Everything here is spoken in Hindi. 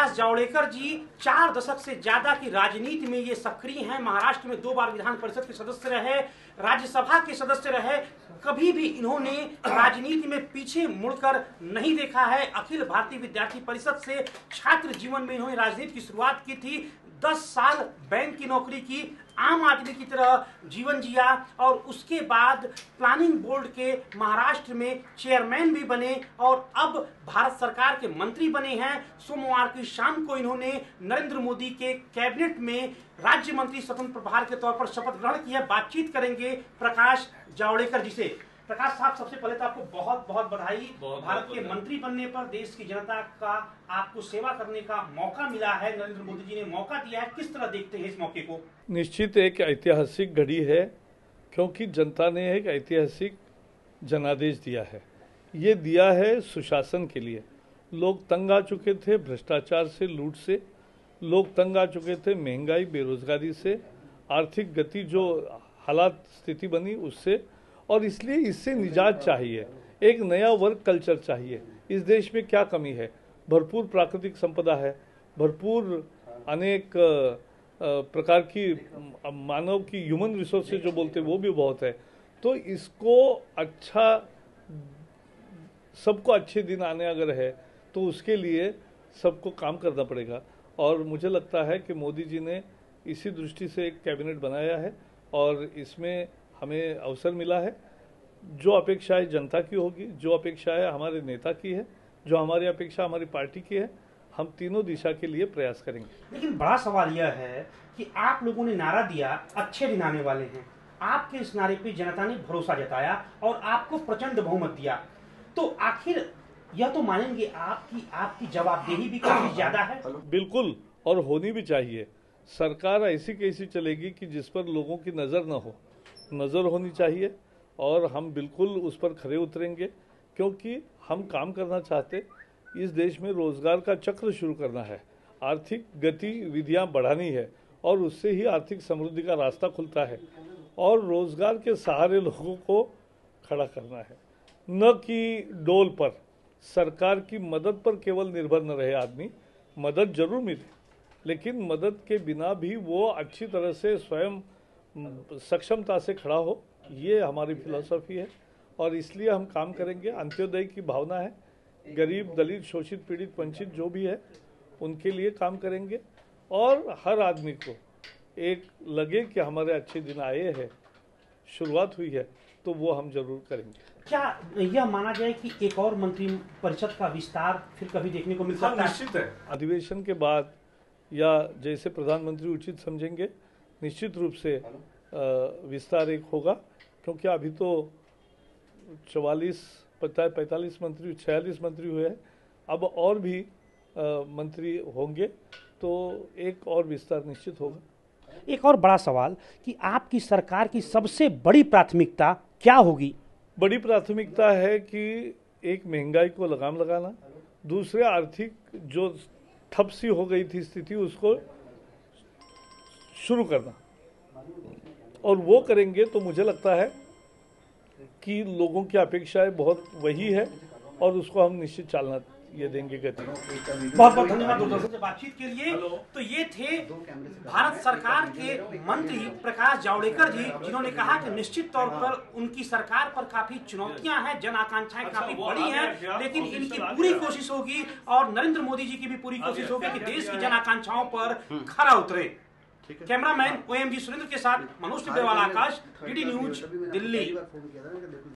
प्रकाश जावड़ेकर जी 4 दशक से ज्यादा की राजनीति में ये सक्रिय हैं। महाराष्ट्र में 2 बार विधान परिषद के सदस्य रहे, राज्यसभा के सदस्य रहे। कभी भी इन्होंने राजनीति में पीछे मुड़कर नहीं देखा है। अखिल भारतीय विद्यार्थी परिषद से छात्र जीवन में इन्होंने राजनीति की शुरुआत की थी। 10 साल बैंक की नौकरी की, आम आदमी की तरह जीवन जिया और उसके बाद प्लानिंग बोर्ड के महाराष्ट्र में चेयरमैन भी बने और अब भारत सरकार के मंत्री बने हैं। सोमवार की शाम को इन्होंने नरेंद्र मोदी के कैबिनेट में राज्य मंत्री स्वतंत्र प्रभार के तौर पर शपथ ग्रहण की है। बातचीत करेंगे प्रकाश जावड़ेकर जी से। प्रकाश साहब, सबसे पहले तो आपको बहुत बहुत बधाई। भारत के मंत्री बनने पर देश की जनता का आपको सेवा करने का मौका मिला है, नरेंद्र मोदी जी ने मौका दिया है। किस तरह देखते हैं इस मौके को? निश्चित एक ऐतिहासिक घड़ी है, क्योंकि जनता ने एक ऐतिहासिक जनादेश दिया है। ये दिया है सुशासन के लिए। लोग तंग आ चुके थे भ्रष्टाचार से, लूट से। लोग तंग आ चुके थे महंगाई, बेरोजगारी से, आर्थिक गति जो हालात स्थिति बनी उससे, और इसलिए इससे निजात चाहिए। एक नया वर्क कल्चर चाहिए। इस देश में क्या कमी है? भरपूर प्राकृतिक संपदा है, भरपूर अनेक प्रकार की मानव की ह्यूमन रिसोर्सेज जो बोलते हैं वो भी बहुत है। तो इसको अच्छा, सबको अच्छे दिन आने अगर है तो उसके लिए सबको काम करना पड़ेगा। और मुझे लगता है कि मोदी जी ने इसी दृष्टि से एक कैबिनेट बनाया है और इसमें हमें अवसर मिला है। जो अपेक्षाएं जनता की होगी, जो अपेक्षाएं हमारे नेता की है, जो हमारी अपेक्षा हमारी पार्टी की है, हम तीनों दिशा के लिए प्रयास करेंगे। लेकिन बड़ा सवाल यह है कि आप लोगों ने नारा दिया अच्छे दिन आने वाले हैं। आपके इस नारे पे जनता ने भरोसा जताया और आपको प्रचंड बहुमत दिया। तो आखिर यह तो मानेंगे आपकी जवाबदेही भी काफी ज्यादा है। बिल्कुल, और होनी भी चाहिए। सरकार ऐसी कैसी चलेगी कि जिस पर लोगों की नजर न हो? नजर होनी चाहिए और हम बिल्कुल उस पर खरे उतरेंगे, क्योंकि हम काम करना चाहते। इस देश में रोजगार का चक्र शुरू करना है, आर्थिक गतिविधियां बढ़ानी है और उससे ही आर्थिक समृद्धि का रास्ता खुलता है। और रोजगार के सहारे लोगों को खड़ा करना है, न कि डोल पर, सरकार की मदद पर केवल निर्भर न रहे आदमी। मदद जरूर मिले, लेकिन मदद के बिना भी वो अच्छी तरह से स्वयं सक्षमता से खड़ा हो। ये हमारी फिलॉसफी है और इसलिए हम काम करेंगे। अंत्योदय की भावना है, गरीब, दलित, शोषित, पीड़ित, वंचित जो भी है उनके लिए काम करेंगे और हर आदमी को एक लगे कि हमारे अच्छे दिन आए हैं, शुरुआत हुई है, तो वो हम जरूर करेंगे। क्या यह माना जाए कि एक और मंत्री परिषद का विस्तार फिर कभी देखने को मिल सकता है? निश्चित है। अधिवेशन के बाद या जैसे प्रधानमंत्री उचित समझेंगे, निश्चित रूप से विस्तार एक होगा, क्योंकि अभी तो 45 मंत्री, 46 मंत्री हुए हैं। अब और भी मंत्री होंगे तो एक और विस्तार निश्चित होगा। एक और बड़ा सवाल कि आपकी सरकार की सबसे बड़ी प्राथमिकता क्या होगी? बड़ी प्राथमिकता है कि एक महंगाई को लगाम लगाना, दूसरे आर्थिक जो ठप सी हो गई थी स्थिति उसको शुरू करना, और वो करेंगे तो मुझे लगता है कि लोगों की अपेक्षाएं बहुत वही है और उसको हम निश्चित चालना ये देंगे गति। बहुत बहुत धन्यवाद दूरदर्शन से बातचीत के लिए। तो ये थे भारत सरकार के मंत्री प्रकाश जावड़ेकर जी, जिन्होंने कहा कि निश्चित तौर पर उनकी सरकार पर काफी चुनौतियां हैं, जन आकांक्षाएं काफी बड़ी हैं, लेकिन इनकी पूरी कोशिश होगी और नरेंद्र मोदी जी की भी पूरी कोशिश होगी कि देश की जन आकांक्षाओं पर खरा उतरे। कैमरामैन OMG सुरेंद्र के साथ मनोज टिब्बेवाला, आकाश, DD न्यूज, दिल्ली।